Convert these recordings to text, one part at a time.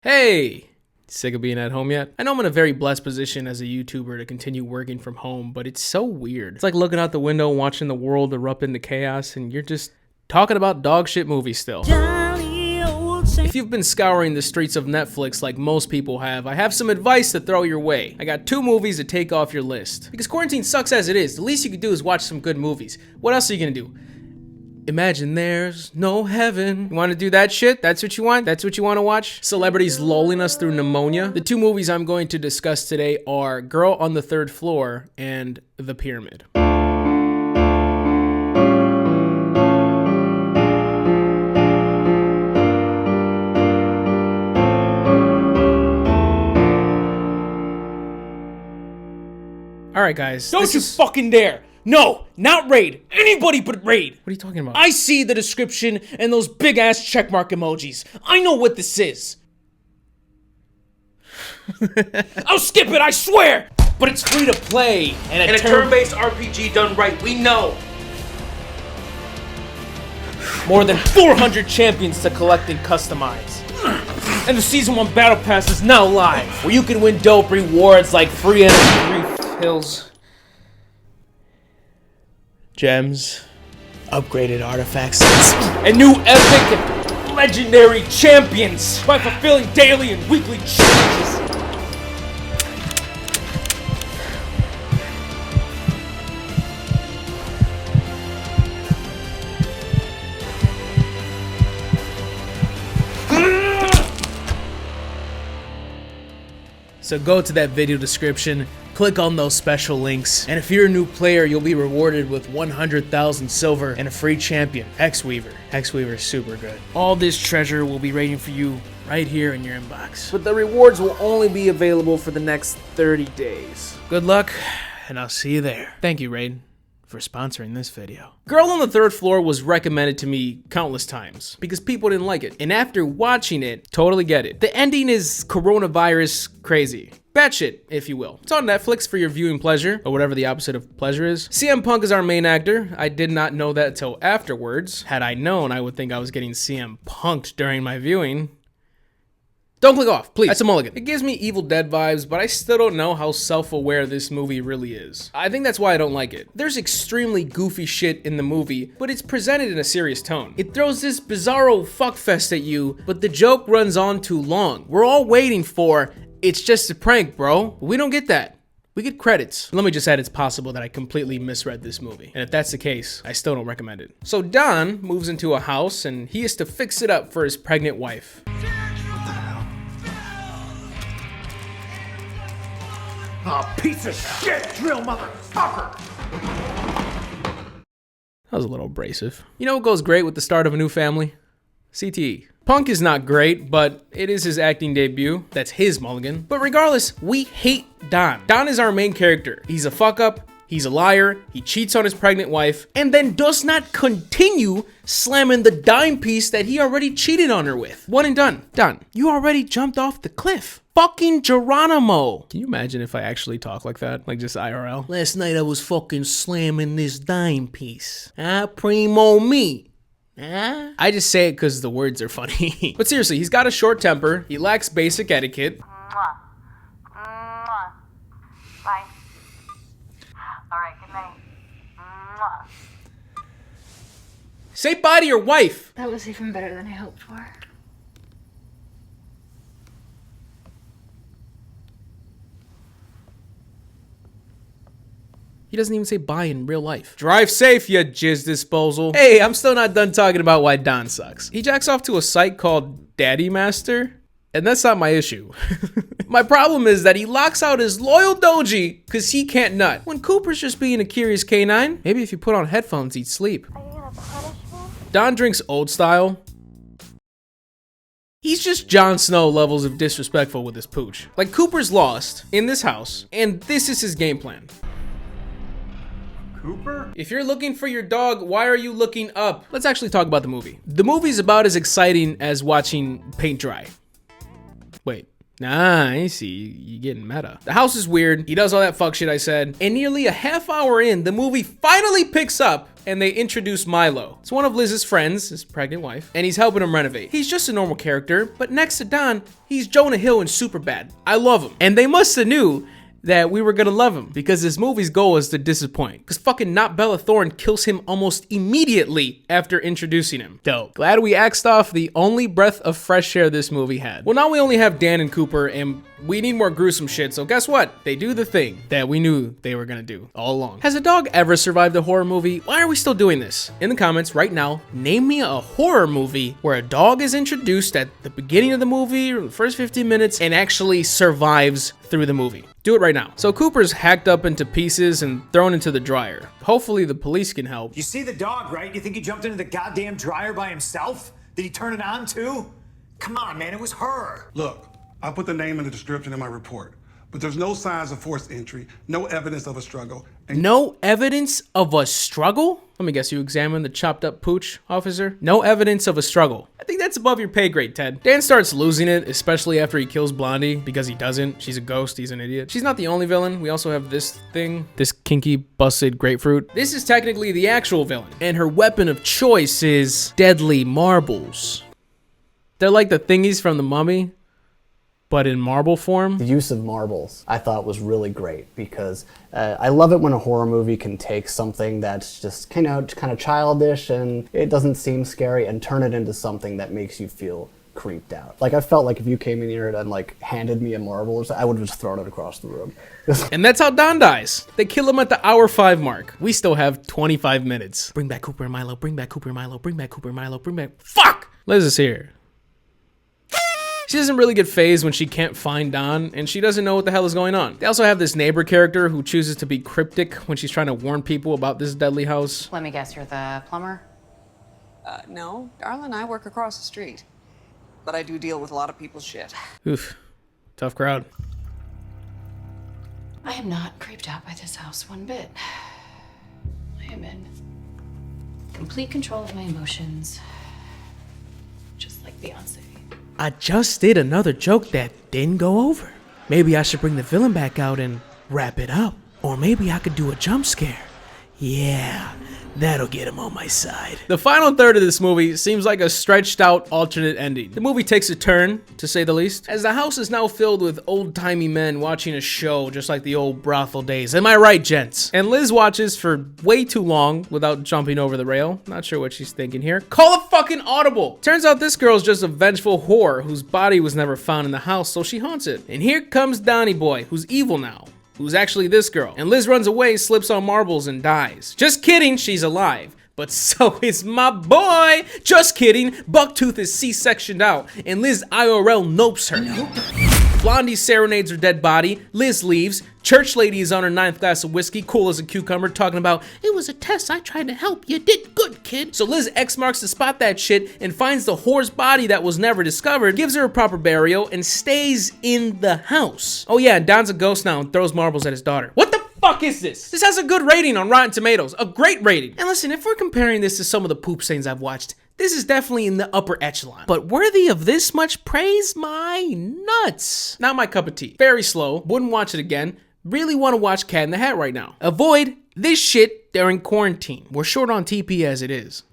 Hey! Sick of being at home yet? I know I'm in a very blessed position as a YouTuber to continue working from home, but it's so weird. It's like looking out the window and watching the world erupt into chaos and you're just talking about dog shit movies still. If you've been scouring the streets of Netflix like most people have, I have some advice to throw your way. I got 2 movies to take off your list. Because quarantine sucks as it is, the least you can do is watch some good movies. What else are you gonna do? Imagine there's no heaven. You want to do that shit? That's what you want? That's what you want to watch? Celebrities lulling us through pneumonia? The 2 movies I'm going to discuss today are Girl on the Third Floor and The Pyramid. Alright guys. Don't you fucking dare! No, not Raid. Anybody but Raid. What are you talking about? I see the description and those big ass checkmark emojis. I know what this is. I'll skip it, I swear! But it's free to play and a turn-based RPG done right, we know. More than 400 champions to collect and customize. And the Season 1 Battle Pass is now live, where you can win dope rewards like free energy refills, gems, upgraded artifacts, and new epic and legendary champions by fulfilling daily and weekly challenges. So go to that video description, click on those special links, and if you're a new player, you'll be rewarded with 100,000 silver and a free champion, Hexweaver. Hexweaver is super good. All this treasure will be waiting for you right here in your inbox. But the rewards will only be available for the next 30 days. Good luck, and I'll see you there. Thank you, Raid, for sponsoring this video. Girl on the Third Floor was recommended to me countless times because people didn't like it. And after watching it, totally get it. The ending is coronavirus crazy. Batshit, if you will. It's on Netflix for your viewing pleasure, or whatever the opposite of pleasure is. CM Punk is our main actor. I did not know that till afterwards. Had I known, I would think I was getting CM Punked during my viewing. Don't click off, please. That's a mulligan. It gives me Evil Dead vibes, but I still don't know how self-aware this movie really is. I think that's why I don't like it. There's extremely goofy shit in the movie, but it's presented in a serious tone. It throws this bizarro fuckfest at you, but the joke runs on too long. We're all waiting for, it's just a prank, bro. We don't get that. We get credits. Let me just add, it's possible that I completely misread this movie. And if that's the case, I still don't recommend it. So Don moves into a house and he is to fix it up for his pregnant wife. Oh, piece of shit, drill motherfucker! That was a little abrasive. You know what goes great with the start of a new family? CTE. Punk is not great, but it is his acting debut. That's his mulligan. But regardless, we hate Don. Don is our main character. He's a fuck up. He's a liar, he cheats on his pregnant wife, and then does not continue slamming the dime piece that he already cheated on her with. One and done. Done. You already jumped off the cliff. Fucking Geronimo. Can you imagine if I actually talk like that? Like just IRL? Last night I was fucking slamming this dime piece. Primo me. I just say it because the words are funny. But seriously, he's got a short temper, he lacks basic etiquette. Bye. Alright, good night. Say bye to your wife. That was even better than I hoped for. He doesn't even say bye in real life. Drive safe, you jizz disposal. Hey, I'm still not done talking about why Don sucks. He jacks off to a site called Daddy Master, and that's not my issue. My problem is that he locks out his loyal doji because he can't nut. When Cooper's just being a curious canine, maybe if you put on headphones, he'd sleep. Are you gonna punish me? Don drinks old style. He's just Jon Snow levels of disrespectful with his pooch. Like, Cooper's lost in this house, and this is his game plan. Cooper? If you're looking for your dog, why are you looking up? Let's actually talk about the movie. The movie's about as exciting as watching paint dry. Wait. Nah, I see. You're getting meta. The house is weird. He does all that fuck shit I said. And nearly a half hour in, the movie finally picks up and they introduce Milo. It's one of Liz's friends, his pregnant wife, and he's helping him renovate. He's just a normal character, but next to Don, he's Jonah Hill in Superbad. I love him. And they must have knew that we were gonna love him because this movie's goal is to disappoint. Because fucking Not Bella Thorne kills him almost immediately after introducing him. Dope. Glad we axed off the only breath of fresh air this movie had. Well, now we only have Dan and Cooper, and we need more gruesome shit, so guess what? They do the thing that we knew they were gonna do all along. Has a dog ever survived a horror movie? Why are we still doing this? In the comments right now, name me a horror movie where a dog is introduced at the beginning of the movie or the first 15 minutes and actually survives through the movie. Do it right now. So Cooper's hacked up into pieces and thrown into the dryer. Hopefully the police can help. You see the dog, right? You think he jumped into the goddamn dryer by himself? Did he turn it on too? Come on, man, it was her. Look, I put the name and the description in my report, but there's no signs of forced entry, no evidence of a struggle. And No evidence of a struggle? Let me guess, you examined the chopped up pooch, officer? No evidence of a struggle. I think that's above your pay grade, Ted. Dan starts losing it, especially after he kills Blondie, because he doesn't. She's a ghost, he's an idiot. She's not the only villain. We also have this thing, this kinky, busted grapefruit. This is technically the actual villain, and her weapon of choice is deadly marbles. They're like the thingies from The Mummy, but in marble form. The use of marbles I thought was really great because I love it when a horror movie can take something that's just kind of childish and it doesn't seem scary and turn it into something that makes you feel creeped out. Like I felt like if you came in here and like handed me a marble or something, I would have just thrown it across the room. And that's how Don dies. They kill him at the hour 5 mark. We still have 25 minutes. Bring back Cooper and Milo, bring back Cooper and Milo, bring back Cooper and Milo, bring back... Fuck! Liz is here. She doesn't really get phased when she can't find Don, and she doesn't know what the hell is going on. They also have this neighbor character who chooses to be cryptic when she's trying to warn people about this deadly house. Let me guess, you're the plumber? No, Darla and I work across the street, but I do deal with a lot of people's shit. Oof, tough crowd. I am not creeped out by this house one bit. I am in complete control of my emotions, just like Beyonce. I just did another joke that didn't go over. Maybe I should bring the villain back out and wrap it up. Or maybe I could do a jump scare. Yeah, that'll get him on my side. The final third of this movie seems like a stretched out alternate ending. The movie takes a turn, to say the least, as the house is now filled with old-timey men watching a show just like the old brothel days. Am I right, gents? And Liz watches for way too long without jumping over the rail. Not sure what she's thinking here. Call a fucking audible! Turns out this girl's just a vengeful whore whose body was never found in the house, so she haunts it. And here comes Donnie Boy, who's evil now, who's actually this girl. And Liz runs away, slips on marbles, and dies. Just kidding, she's alive. But so is my boy! Just kidding, Bucktooth is C-sectioned out, and Liz IRL nopes her. Blondie serenades her dead body, Liz leaves, Church Lady is on her 9th glass of whiskey, cool as a cucumber, talking about, it was a test, I tried to help, you did good, kid. So Liz X marks to spot that shit and finds the whore's body that was never discovered, gives her a proper burial, and stays in the house. Oh yeah, Don's a ghost now and throws marbles at his daughter. What the fuck is this? This has a good rating on Rotten Tomatoes, a great rating. And listen, if we're comparing this to some of the poop stains I've watched, this is definitely in the upper echelon. But worthy of this much praise? My nuts. Not my cup of tea. Very slow, wouldn't watch it again. Really want to watch Cat in the Hat right now. Avoid this shit during quarantine. We're short on TP as it is.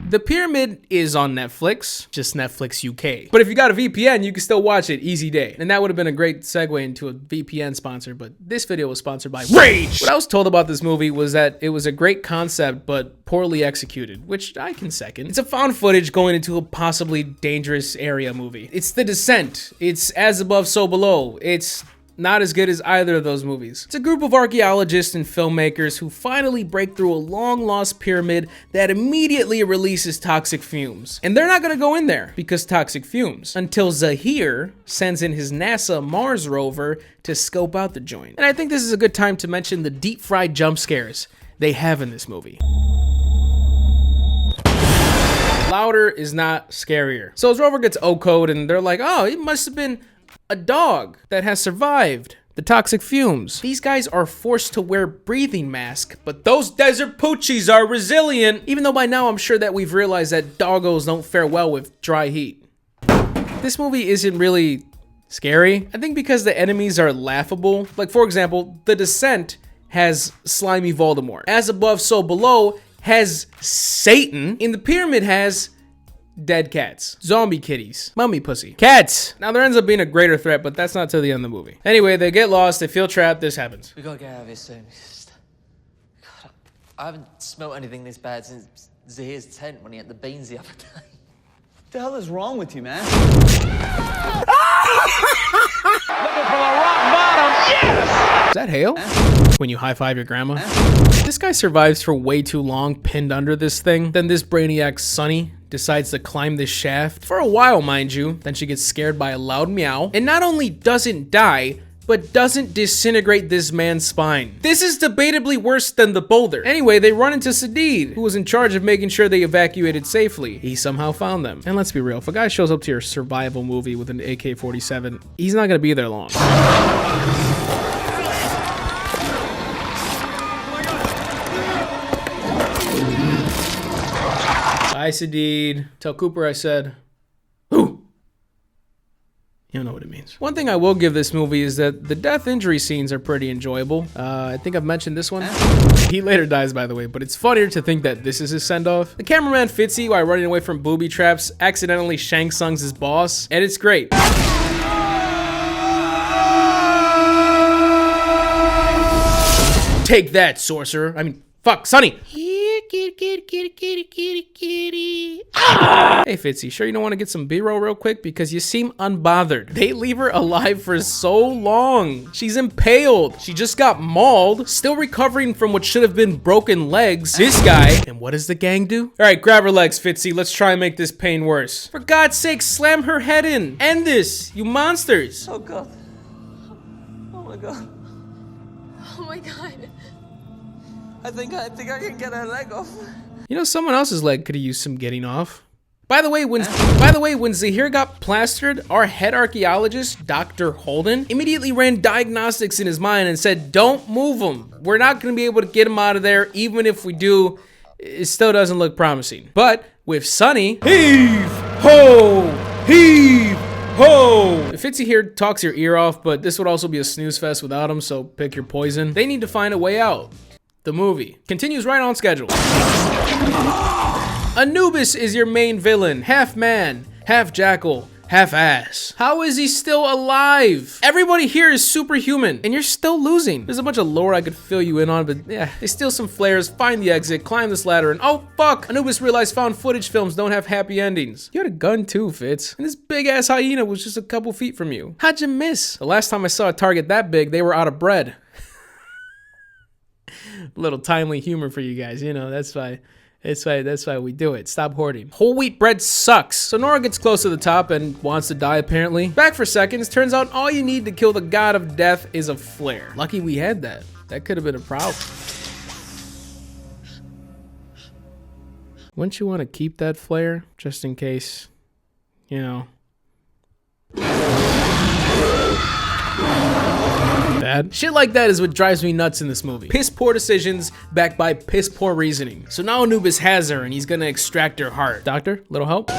The Pyramid is on Netflix, just Netflix UK. But if you got a VPN, you can still watch it, easy day. And that would have been a great segue into a VPN sponsor, but this video was sponsored by Rage! What I was told about this movie was that it was a great concept, but poorly executed, which I can second. It's a found footage going into a possibly dangerous area movie. It's The Descent. It's As Above, So Below. It's not as good as either of those movies. It's a group of archaeologists and filmmakers who finally break through a long-lost pyramid that immediately releases toxic fumes. And they're not gonna go in there because toxic fumes, until Zahir sends in his NASA Mars rover to scope out the joint. And I think this is a good time to mention the deep-fried jump scares they have in this movie. Louder is not scarier. So his rover gets O-code and they're like, oh, it must have been a dog that has survived the toxic fumes. These guys are forced to wear breathing masks, but those desert poochies are resilient. Even though by now I'm sure that we've realized that doggos don't fare well with dry heat. This movie isn't really scary. I think because the enemies are laughable. Like for example, The Descent has slimy Voldemort. As above, so below has Satan. In the pyramid has dead cats, zombie kitties, mummy pussy, cats. Now there ends up being a greater threat, but that's not till the end of the movie. Anyway, they get lost, they feel trapped, this happens. We gotta get out of here soon. God, I haven't smelt anything this bad since Zahir's tent when he had the beans the other day. What the hell is wrong with you, man? Is that hail? When you high-five your grandma? This guy survives for way too long pinned under this thing. Then this brainiac Sonny decides to climb this shaft. For a while, mind you. Then she gets scared by a loud meow. And not only doesn't die, but doesn't disintegrate this man's spine. This is debatably worse than the boulder. Anyway, they run into Sadid, who was in charge of making sure they evacuated safely. He somehow found them. And let's be real, if a guy shows up to your survival movie with an AK-47, he's not gonna be there long. Bye, Sadid. Tell Cooper I said, ooh. You don't know what it means. One thing I will give this movie is that the death injury scenes are pretty enjoyable. I think I've mentioned this one. He later dies, by the way, but it's funnier to think that this is his send-off. The cameraman Fitzy, while running away from booby traps, accidentally Shang Tsung's his boss, and it's great. Take that, sorcerer. I mean, fuck, Sonny. Hey Fitzy, sure you don't want to get some B-roll real quick? Because you seem unbothered. They leave her alive for so long. She's impaled. She just got mauled, still recovering from what should have been broken legs. This guy, and what does the gang do? All right, grab her legs, Fitzy. Let's try and make this pain worse. For God's sake, slam her head in. End this, you monsters. Oh God. Oh my God. Oh my God. I think I can get her leg off. You know, someone else's leg could have used some getting off. By the way, when Zahir got plastered, our head archaeologist, Dr. Holden, immediately ran diagnostics in his mind and said, don't move him. We're not gonna be able to get him out of there. Even if we do, it still doesn't look promising. But with Sonny, heave, ho, heave, ho. Fitzy here talks your ear off, but this would also be a snooze fest without him, so pick your poison. They need to find a way out. The movie continues right on schedule. Anubis is your main villain, half man, half jackal, half ass. How is he still alive? Everybody here is superhuman, and you're still losing. There's a bunch of lore I could fill you in on, but yeah, they steal some flares, find the exit, climb this ladder, and oh fuck, Anubis realized found footage films don't have happy endings. You had a gun too, Fitz, and this big ass hyena was just a couple feet from you. How'd you miss? The last time I saw a target that big, they were out of bread. Little timely humor for you guys, you know, that's why we do it. Stop hoarding. Whole wheat bread sucks. So Nora gets close to the top and wants to die apparently. Back for seconds, turns out all you need to kill the god of death is a flare. Lucky we had that. That could have been a problem. Wouldn't you want to keep that flare just in case, you know? Bad. Shit like that is what drives me nuts in this movie. Piss poor decisions backed by piss poor reasoning. So now Anubis has her and he's gonna extract her heart. Doctor, little help?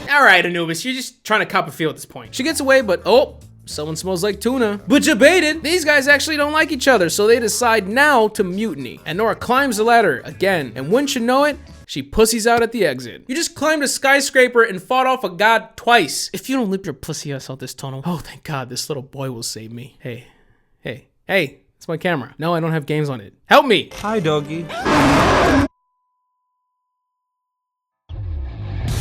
Alright, Anubis, you're just trying to cop a feel at this point. She gets away, but oh, someone smells like tuna. But you baited! These guys actually don't like each other, so they decide now to mutiny. And Nora climbs the ladder again, and wouldn't you know it, she pussies out at the exit. You just climbed a skyscraper and fought off a god twice. If you don't leap your pussy ass out this tunnel, oh thank God, this little boy will save me. Hey, it's my camera. No, I don't have games on it. Help me! Hi, doggy.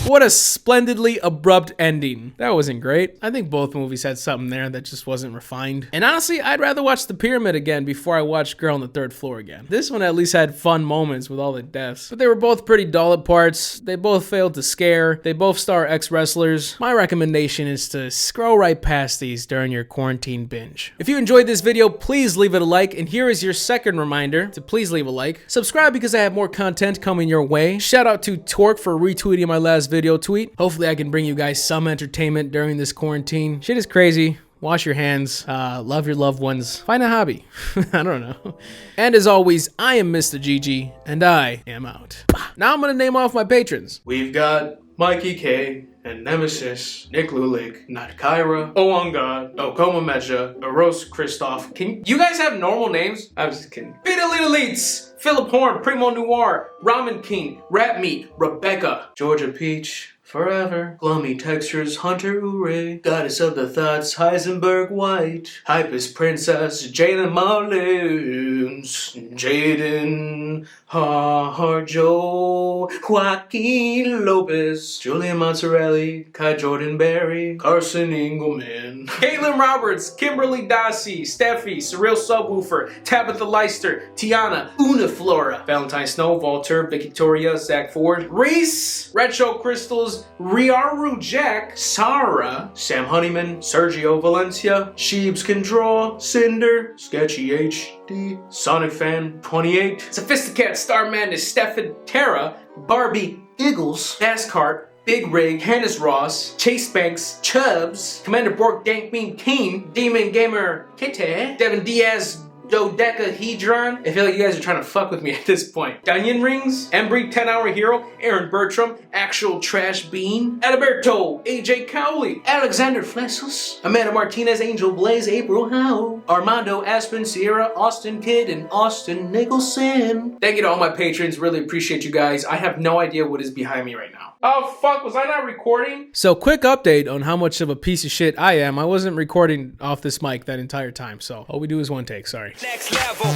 What a splendidly abrupt ending. That wasn't great. I think both movies had something there that just wasn't refined. And honestly, I'd rather watch The Pyramid again before I watch Girl on the Third Floor again. This one at least had fun moments with all the deaths. But they were both pretty dull at parts. They both failed to scare. They both star ex-wrestlers. My recommendation is to scroll right past these during your quarantine binge. If you enjoyed this video, please leave it a like. And here is your second reminder to please leave a like. Subscribe because I have more content coming your way. Shout out to Torque for retweeting my last video tweet. Hopefully I can bring you guys some entertainment during this quarantine. Shit is crazy. Wash your hands. Love your loved ones. Find a hobby. I don't know. And as always, I am Mista-GG, and I am out. Now I'm gonna name off my patrons. We've got Mikey K, and Nemesis, Nick Lulik, Nat Kyra, Oh On God, Okoma Meja, Eros Christoph. You guys have normal names? I was just kidding. Beta Little Leets, Philip Horn, Primo Noir, Ramen King, Rat Meat, Rebecca, Georgia Peach, Forever, Glummy Textures, Hunter Ure, Goddess of the Thoughts, Heisenberg White, Hypest Princess, Jalen Mullins, Jaden, Harjo, Joaquin Lopez, Julian Mozzarelli, Kai Jordan Berry, Carson Engelman, Caitlin Roberts, Kimberly Dassey, Steffi, Surreal Subwoofer, Tabitha Leister, Tiana, Una Flora, Valentine Snow, Walter, Victoria, Zach Ford, Reese, Retro Crystals, Riaru Jack, Sarah, Sam Honeyman, Sergio Valencia, Sheebs Can Draw, Cinder, Sketchy HD, Sonic Fan 28, Sophisticat Star Madness, Stefan Terra, Barbie Giggles, Ascart, Big Rig, Hannes Ross, Chase Banks, Chubbs, Commander Bork Dank Beam King, Demon Gamer Kitty, Devin Diaz, Dodecahedron. I feel like you guys are trying to fuck with me at this point. Dunyan Rings, Embry 10-Hour Hero, Aaron Bertram, Actual Trash Bean, Alberto, AJ Cowley, Alexander Flessus, Amanda Martinez, Angel Blaze, April Howe, Armando Aspen, Sierra, Austin Kidd, and Austin Nicholson. Thank you to all my patrons. Really appreciate you guys. I have no idea what is behind me right now. Oh fuck, was I not recording? So quick update on how much of a piece of shit I am. I wasn't recording off this mic that entire time, so all we do is one take, sorry. Next level.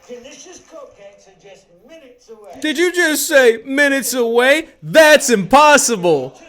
Delicious cupcakes are just minutes away. Did you just say minutes away? That's impossible.